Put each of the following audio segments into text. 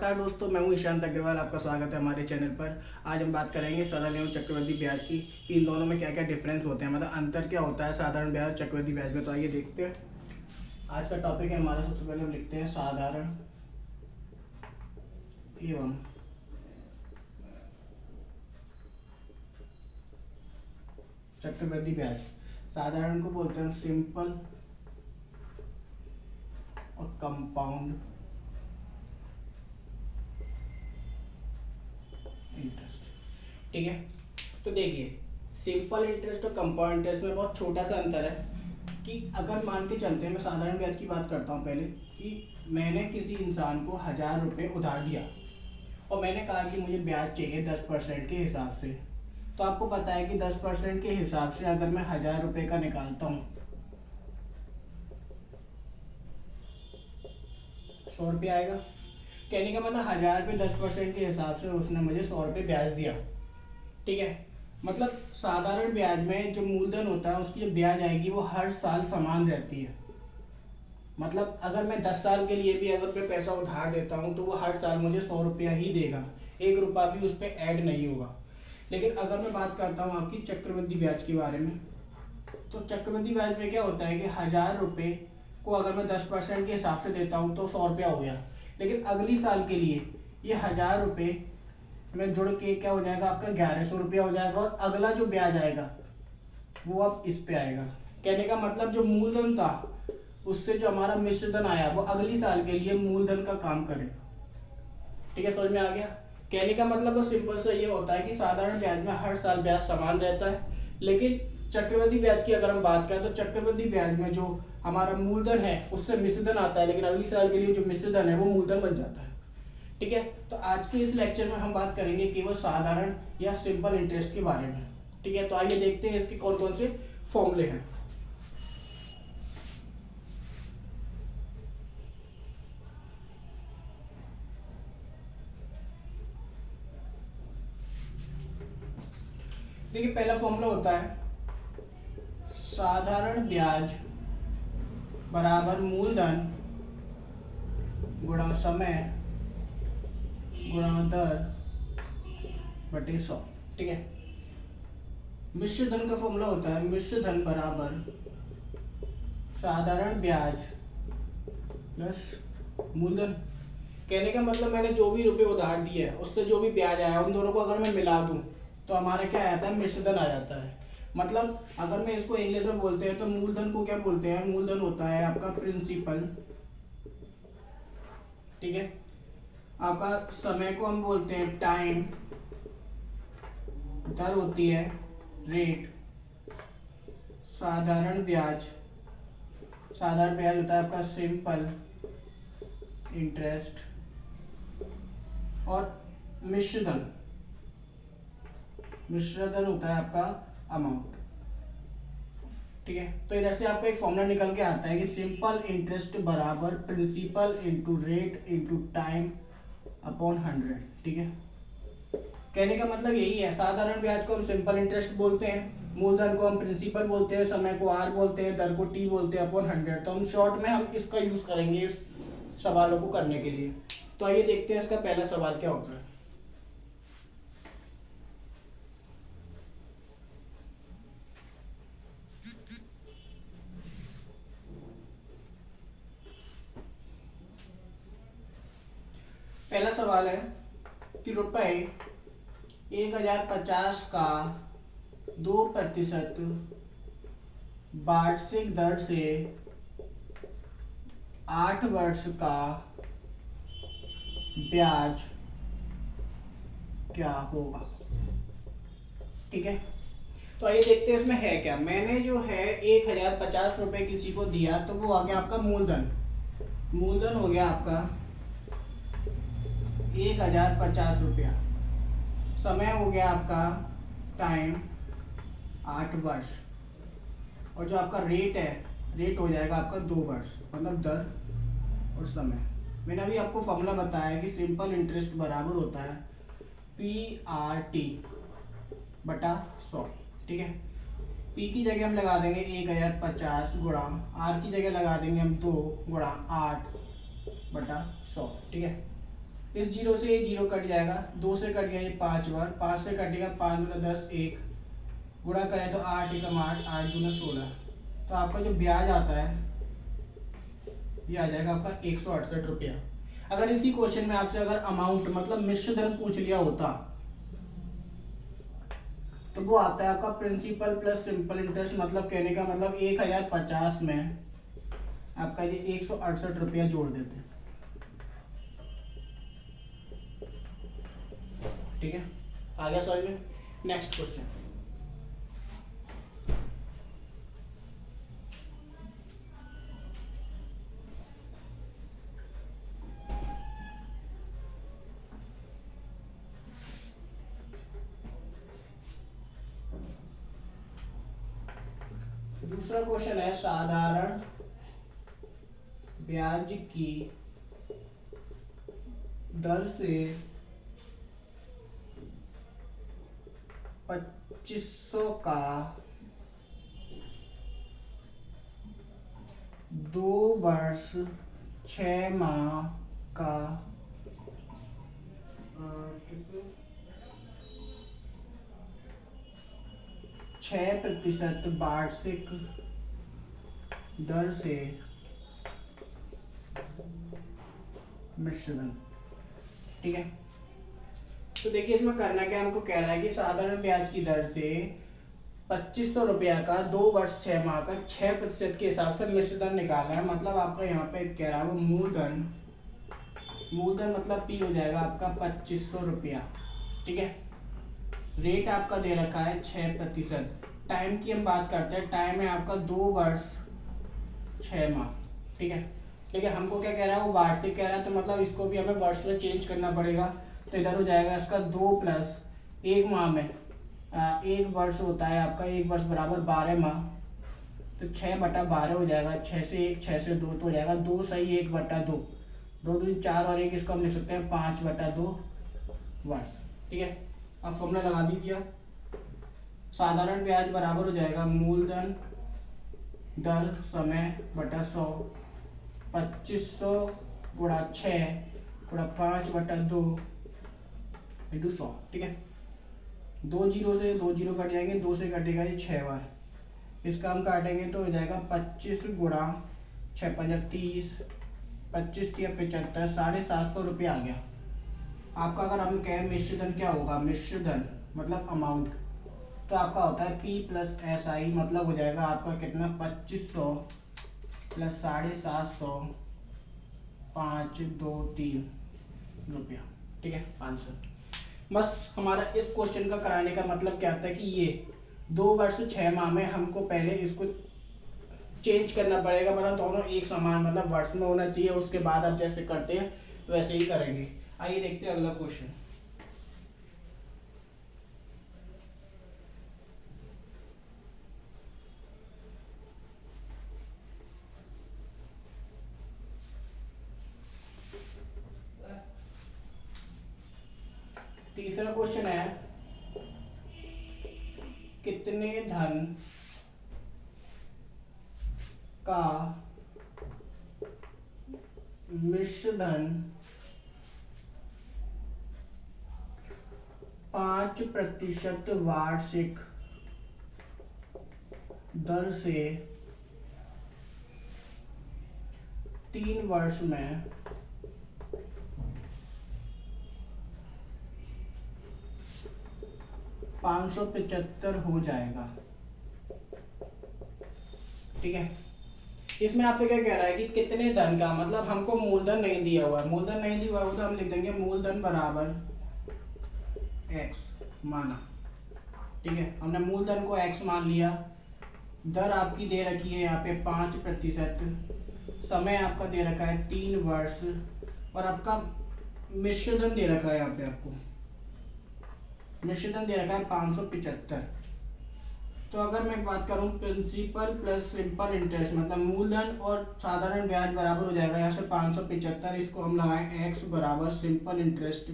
नमस्कार दोस्तों, मैं हूं ईशांत अग्रवाल। आपका स्वागत है हमारे चैनल पर। आज हम बात करेंगे सरल एवं चक्रवृद्धि ब्याज की कि इन दोनों में क्या क्या डिफरेंस होते हैं, मतलब अंतर क्या होता है साधारण ब्याज और चक्रवृद्धि ब्याज में। तो आइए देखते हैं। आज का टॉपिक है हमारा, सबसे पहले हम लिखते हैं साधारण एवं चक्रवृद्धि ब्याज। साधारण को बोलते हैं सिंपल और कंपाउंड इंटरेस्ट। ठीक है, तो देखिए सिंपल इंटरेस्ट और कंपाउंड इंटरेस्ट में बहुत छोटा सा अंतर है कि अगर मान के चलते हैं, मैं साधारण ब्याज की बात करता हूँ पहले, कि मैंने किसी इंसान को 1000 रुपये उधार दिया और मैंने कहा कि मुझे ब्याज चाहिए 10% के हिसाब से। तो आपको पता है कि 10% के हिसाब से अगर मैं 1000 रुपये का निकालता हूँ 100 रुपये आएगा। कहने का मतलब 1000 पे 10% के हिसाब से उसने मुझे 100 रुपये ब्याज दिया। ठीक है, मतलब साधारण ब्याज में जो मूलधन होता है उसकी जो ब्याज आएगी वो हर साल समान रहती है। मतलब अगर मैं 10 साल के लिए भी अगर मैं पैसा उधार देता हूँ तो वो हर साल मुझे 100 रुपया ही देगा, 1 रुपया भी उस पर ऐड नहीं होगा। लेकिन अगर मैं बात करता हूँ आपकी चक्रवृद्धि ब्याज के बारे में, तो चक्रवृद्धि ब्याज में क्या होता है कि 1000 रुपये को अगर मैं 10% के हिसाब से देता हूँ तो 100 रुपया हो गया। लेकिन अगली साल के लिए ये 1000 रुपये में जुड़ के क्या हो जाएगा, आपका 1100 रुपया हो जाएगा और अगला जो ब्याज आएगा वो अब इस पे आएगा। कहने का मतलब जो मूलधन था उससे जो हमारा मिश्रधन आया वो अगली साल के लिए मूलधन का काम करेगा। ठीक है, समझ में आ गया। कहने का मतलब वो सिंपल सा ये होता है कि साधारण ब्याज में हर साल ब्याज समान रहता है, लेकिन चक्रवृद्धि ब्याज की अगर हम बात करें तो चक्रवृद्धि ब्याज में जो हमारा मूलधन है उससे मिश्रधन आता है, लेकिन अगली साल के लिए जो मिश्रधन है वो मूलधन बन जाता है। ठीक है, तो आज के इस लेक्चर में हम बात करेंगे केवल साधारण या सिंपल इंटरेस्ट के बारे में। ठीक है, तो आइए देखते हैं इसके कौन कौन से फॉर्मूले हैं। देखिए पहला फॉर्मूला होता है साधारण ब्याज बराबर मूलधन गुणा समय गुणा दर बटे 100। ठीक है, मिश्रधन का फॉर्मूला होता है मिश्रधन बराबर साधारण ब्याज प्लस मूलधन। कहने का मतलब मैंने जो भी रुपए उधार दिए है उससे जो भी ब्याज आया उन दोनों को अगर मैं मिला दूं तो हमारा क्या आता है, मिश्रधन आ जाता है। मतलब अगर मैं इसको इंग्लिश में बोलते हैं तो मूलधन को क्या बोलते हैं, मूलधन होता है आपका प्रिंसिपल। ठीक है, आपका समय को हम बोलते हैं टाइम, दर होती है रेट, साधारण ब्याज होता है आपका सिंपल इंटरेस्ट, और मिश्रधन होता है आपका अमाउंट। ठीक है, तो इधर से आपका एक फॉर्मूला निकल के आता है कि सिंपल इंटरेस्ट बराबर principal into rate into time upon 100। ठीक है, कहने का मतलब यही है, साधारण ब्याज को हम सिंपल इंटरेस्ट बोलते हैं, मूलधन को हम प्रिंसिपल बोलते हैं, समय को आर बोलते हैं, दर को टी बोलते हैं अपॉन 100। तो हम शॉर्ट में हम इसका यूज करेंगे इस सवालों को करने के लिए। तो आइए देखते हैं इसका पहला सवाल क्या होता है। पहला सवाल है कि रुपए 1050 का 2% वार्षिक दर से 8 वर्ष का ब्याज क्या होगा। ठीक है, तो आइए देखते हैं इसमें है क्या। मैंने जो है 1050 रुपये किसी को दिया तो वो आ गया आपका मूलधन हो गया आपका 1050 रुपया। समय हो गया आपका टाइम 8 वर्ष, और जो आपका रेट हो जाएगा आपका 2 वर्ष, मतलब दर और समय। मैंने अभी आपको फॉर्मूला बताया कि सिंपल इंटरेस्ट बराबर होता है PRT बटा 100। ठीक है, P की जगह हम लगा देंगे 1050 गुणा, R की जगह लगा देंगे हम 2 गुणा 8 बटा 100। ठीक है, इस जीरो से ये जीरो कट जाएगा, 2 से कट गया ये 5 बार, 5 से कटेगा 5 दूना 10, 1 गुणा करें तो 8 एकम 8, 8 दूना 16। तो आपका जो ब्याज आता है ये आ जाएगा आपका 168 रुपया। अगर इसी क्वेश्चन में आपसे अगर अमाउंट मतलब मिश्र धन पूछ लिया होता तो वो आता है आपका प्रिंसिपल प्लस सिंपल इंटरेस्ट, मतलब कहने का मतलब 1050 में आपका ये 168 रुपया जोड़ देते हैं। ठीक है, आ गया समझ में। नेक्स्ट क्वेश्चन, दूसरा क्वेश्चन है साधारण ब्याज की दर से 2500 का 2 वर्ष 6 माह का 6% वार्षिक दर से मिश्रण। ठीक है, तो देखिए इसमें करना क्या, हमको कह रहा है कि साधारण ब्याज की दर से 2500 रुपया का 2 वर्ष 6 माह का 6% के हिसाब से मिश्रधन निकालना है। मतलब आपका यहाँ पे कह रहा है वो मूलधन मतलब पी हो जाएगा आपका 2500 रुपया। ठीक है, रेट आपका दे रखा है 6%। टाइम की हम बात करते हैं, टाइम है आपका 2 वर्ष 6 माह। ठीक है, लेकिन हमको क्या कह रहा है वो वार्षिक कह रहा है, तो मतलब इसको भी हमें वर्ष में चेंज करना पड़ेगा। तो इधर हो जाएगा इसका 2 प्लस 1 माह में 1 वर्ष होता है आपका, 1 वर्ष बराबर 12 माह, तो 6/12 हो जाएगा। 6 से 1, 6 से 2 तो हो जाएगा 2 सही 1/2, 2 दूनी 4 और 1 इसको हम लिख सकते हैं 5/2 वर्ष। ठीक है, अब फॉर्मूला लगा दीजिए। साधारण ब्याज बराबर हो जाएगा मूलधन दर समय बटा 100, 2500 गुणा 6 गुणा 5/2 इंटू 100। ठीक है, 2 जीरो से 2 जीरो कट जाएंगे, 2 से कटेगा ये 6 बार, इसका हम काटेंगे तो हो जाएगा 25 गुणा 6 5 30, 25 या 75, 750 रुपये आ गया आपका। अगर हम कहें मिश्रधन क्या होगा, मिश्रधन मतलब अमाउंट, तो आपका होता है P प्लस एस आई, मतलब हो जाएगा आपका कितना 2500 प्लस 750, 5 2 3 रुपया। ठीक है, आंसर। बस हमारा इस क्वेश्चन का कराने का मतलब क्या था कि ये 2 वर्ष 6 माह में हमको पहले इसको चेंज करना पड़ेगा, मतलब दोनों एक समान मतलब वर्ष में होना चाहिए, उसके बाद आप जैसे करते हैं वैसे ही करेंगे। आइए देखते हैं अगला क्वेश्चन। तीसरा क्वेश्चन है कितने धन का मिश्रधन 5% वार्षिक दर से 3 वर्ष में 575 हो जाएगा। ठीक है, इसमें आपसे क्या कह रहा है कि कितने धन का, मतलब हमको मूलधन नहीं दिया हुआ है, मूलधन नहीं दिया हुआ है तो हम लिख देंगे मूलधन बराबर x माना। ठीक है, हमने मूलधन को x मान लिया, दर आपकी दे रखी है यहाँ पे 5%, समय आपका दे रखा है 3 वर्ष, और आपका मिश्रधन दे रखा है यहाँ पे, आपको मिश्रधन दे रखा है 575। तो अगर मैं बात करूं प्रिंसिपल प्लस सिंपल इंटरेस्ट, मतलब मूलधन और साधारण ब्याज बराबर हो जाएगा यहाँ से 575, इसको हम लगाएं x बराबर सिंपल इंटरेस्ट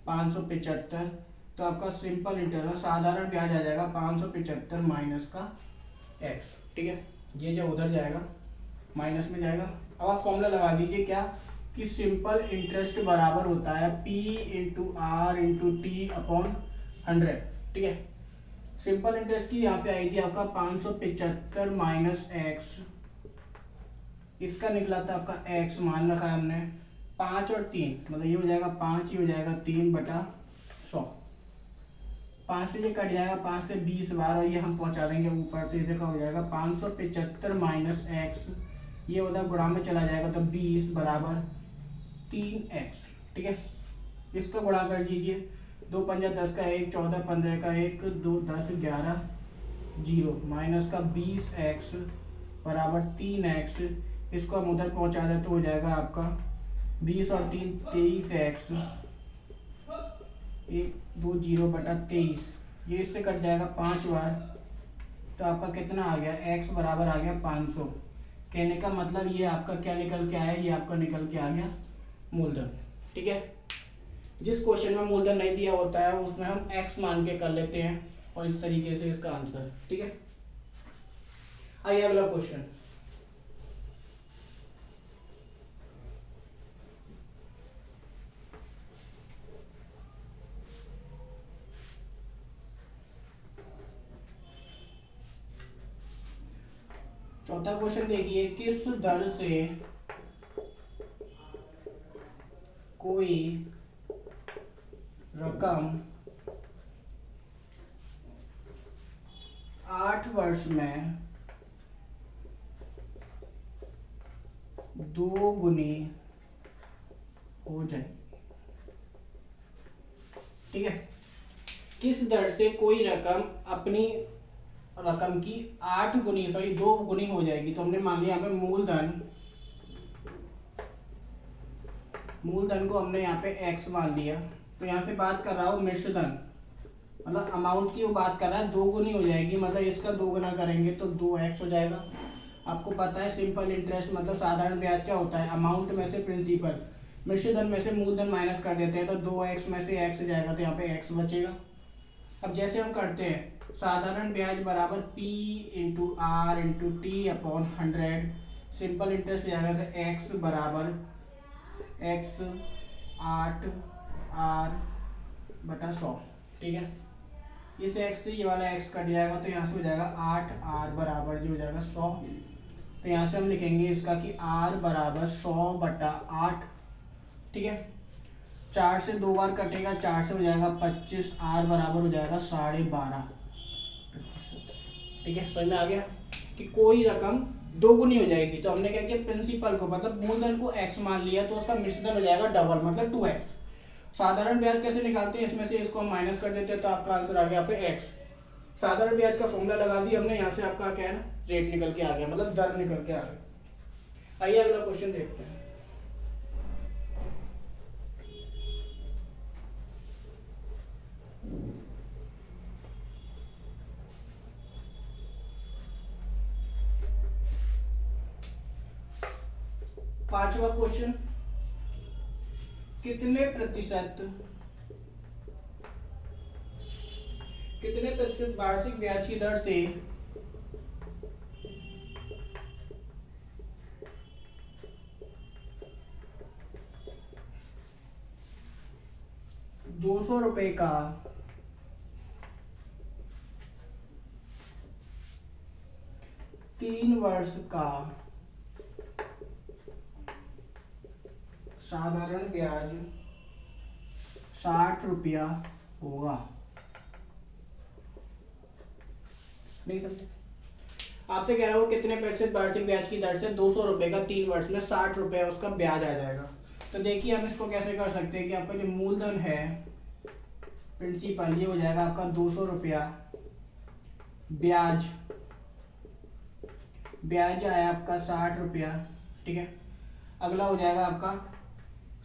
575, तो आपका सिंपल इंटरेस्ट साधारण ब्याज आ जाएगा 575 माइनस का x। ठीक है, ये जो उधर जाएगा माइनस में जाएगा। अब आप फॉर्मूला लगा दीजिए क्या, कि सिंपल इंटरेस्ट बराबर होता है P into R into T upon 100। ठीक है, सिंपल इंटरेस्ट की यहाँ से आई थी आपका 575 माइनस एक्स, इसका निकला था आपका x, मान रखा है हमने 5 और 3, मतलब ये हो जाएगा 5, ये हो जाएगा 3/100। 5 से ये कट जाएगा, 5 से 20 बार, और ये हम पहुंचा देंगे ऊपर, तो इधर का हो जाएगा 575 माइनस एक्स, ये उधर गुणा में चला जाएगा तो 20 बराबर 3x। ठीक है, इसका गुणा कर दीजिए, 2 पंजा 10 का 1, 14 15 का 1, 2 10 11 0, माइनस का 20x बराबर 3x, इसको हम उधर पहुंचा दें तो हो जाएगा आपका 20 और 3 23x, 120/23, ये इससे कट जाएगा 5 बार, तो आपका कितना आ गया, x बराबर आ गया 500। कहने का मतलब ये आपका क्या निकल के आया, ये आपका निकल के आ गया मूलधन। ठीक है, जिस क्वेश्चन में मूलधन नहीं दिया होता है उसमें हम x मान के कर लेते हैं, और इस तरीके से इसका आंसर। ठीक है, आइए अगला क्वेश्चन। चौथा क्वेश्चन देखिए, किस दर से कोई रकम 8 वर्ष में 2 गुनी हो जाए। ठीक है, किस दर से कोई रकम अपनी रकम की 8 गुनी 2 गुनी हो जाएगी। तो हमने मान लिया यहाँ पे मूलधन को हमने यहाँ पे x मान लिया, तो यहाँ से बात कर रहा हूँ मिश्रधन, मतलब अमाउंट की वो बात कर रहा है, 2 गुनी हो जाएगी, मतलब इसका 2 गुना करेंगे तो 2x हो जाएगा। आपको पता है सिंपल इंटरेस्ट मतलब साधारण ब्याज क्या होता है, अमाउंट में से प्रिंसिपल, मिश्रधन में से मूलधन माइनस कर देते हैं, तो 2x में से x जाएगा, तो यहाँ पे x बचेगा। अब जैसे हम करते हैं, साधारण ब्याज बराबर P into R into T upon 100, simple interest जाएगा तो x बराबर x 8r/100। ठीक है, इस x से ये वाला x कट जाएगा, तो यहाँ से हो जाएगा 8r बराबर जो हो जाएगा 100। तो यहाँ से हम लिखेंगे इसका कि r बराबर 100/8। ठीक है, 4 से 2 बार कटेगा, 4 से हो जाएगा 25, r बराबर हो जाएगा 12.5%। ठीक है, समझ में आ गया कि कोई रकम 2 गुनी हो जाएगी। तो हमने क्या किया, प्रिंसिपल को मतलब मूलधन को x मान लिया, तो उसका मिश्रधन हो जाएगा डबल, मतलब 2x। साधारण ब्याज कैसे निकालते हैं, इसमें से इसको हम माइनस कर देते हैं, तो आपका आंसर आ गया यहाँ पे x। साधारण ब्याज का फॉर्मूला लगा दिया हमने, यहाँ से आपका क्या है ना, रेट निकल के आ गया, मतलब दर निकल के आ गया। आइए अगला क्वेश्चन देखते हैं। पांचवा क्वेश्चन, कितने प्रतिशत वार्षिक ब्याज की दर से 200 रुपए का 3 वर्ष का साधारण ब्याज 60 रुपया होगा। नहीं समझे, आपसे कह रहा हूँ कितने प्रतिशत वार्षिक ब्याज की दर से 200 रुपए का 3 वर्ष में 60 रुपया उसका ब्याज आ जाएगा। तो देखिए हम इसको कैसे कर सकते हैं कि आपका जो मूलधन है प्रिंसिपल, ये हो जाएगा आपका 200 रुपया, ब्याज आया आपका 60 रुपया। ठीक है, अगला हो जाएगा आपका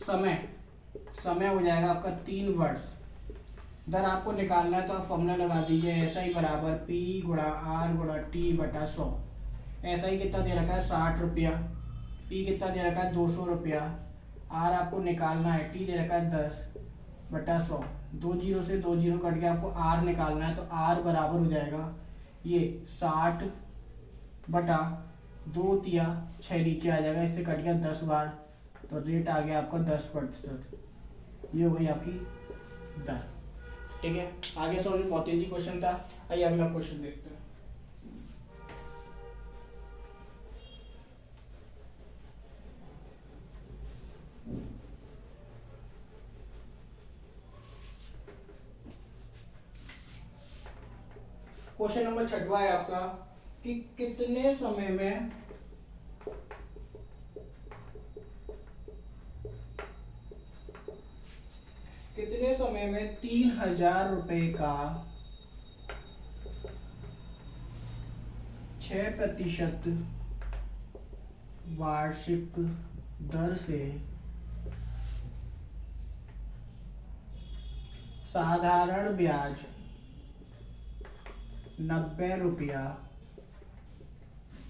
समय हो जाएगा आपका 3 वर्ष। दर आपको निकालना है तो आप फॉर्मूला लगा दीजिए, SI बराबर P गुणा R गुणा T/100। SI कितना दे रखा है 60 रुपया, P कितना दे रखा है 200 रुपया, R आपको निकालना है, T दे रखा है 10/100। 2 जीरो से 2 जीरो कट के आपको R निकालना है, तो R बराबर हो जाएगा ये 60/2 तिया 6 नीचे आ जाएगा, इससे कट गया 10 बार, तो रेट आ गया आपका 10%। ये हो गई आपकी दर। ठीक है, आगे समझ में बहुत ईजी क्वेश्चन था। आइए अगला क्वेश्चन देखते हैं। क्वेश्चन नंबर 6वां है आपका कि कितने समय में कितने समय में 3000 रुपए का 6% वार्षिक दर से साधारण ब्याज 90 रुपया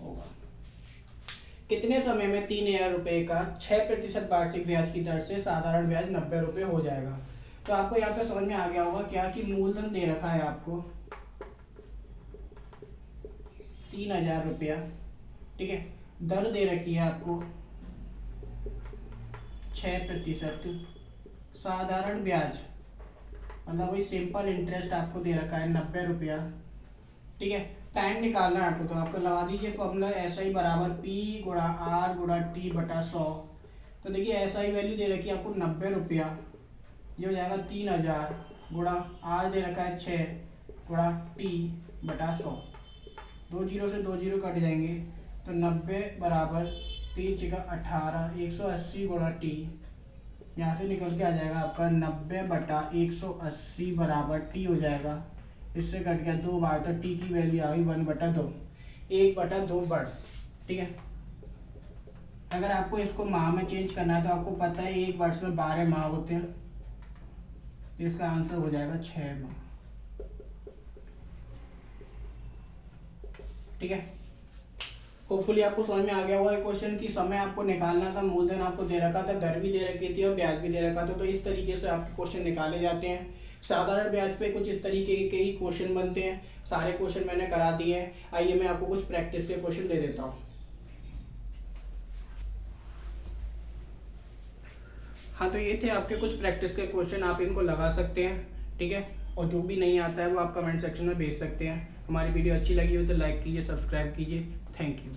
होगा। कितने समय में 3000 रुपए का 6% वार्षिक ब्याज की दर से साधारण ब्याज 90 रुपये हो जाएगा। तो आपको यहाँ पे समझ में आ गया होगा क्या कि मूलधन दे रखा है आपको 3000 रुपया। ठीक है, दर दे रखी है आपको 6%, साधारण ब्याज मतलब वही सिंपल इंटरेस्ट आपको दे रखा है 90 रुपया। ठीक है, टाइम निकालना है आपको, तो आपको लगा दीजिए फॉर्मूला SI बराबर P गुणा R गुणा T बटा 100। तो देखिए SI वैल्यू दे रखी है आपको 90 रुपया, ये हो जाएगा 3000 गुणा R दे रखा है 6 गुणा T बटा 100। 2 जीरो से 2 जीरो कट जाएंगे, तो 90 बराबर 3 × 18 180 गुणा T, यहाँ से निकल के आ जाएगा आपका 90 बटा 180 बराबर T हो जाएगा। इससे कट गया 2 बार, तो T की वैल्यू आ गई 1/2, 1/2 वर्ष। ठीक है, अगर आपको इसको माह में चेंज करना है तो आपको पता है 1 वर्ष में 12 माह होते हैं, तो इसका आंसर हो जाएगा 6 माह। ठीक है, होपफुली आपको समझ में आ गया हुआ है क्वेश्चन की समय आपको निकालना था, मूलधन आपको दे रखा था, दर भी दे रखी थी और ब्याज भी दे रखा था। तो इस तरीके से आपके क्वेश्चन निकाले जाते हैं। साधारण ब्याज पे कुछ इस तरीके के ही क्वेश्चन बनते हैं। सारे क्वेश्चन मैंने करा दिए हैं। आइए मैं आपको कुछ प्रैक्टिस के क्वेश्चन दे देता हूँ। हाँ, तो ये थे आपके कुछ प्रैक्टिस के क्वेश्चन, आप इनको लगा सकते हैं। ठीक है, और जो भी नहीं आता है वो आप कमेंट सेक्शन में भेज सकते हैं। हमारी वीडियो अच्छी लगी हो तो लाइक कीजिए, सब्सक्राइब कीजिए। Thank you.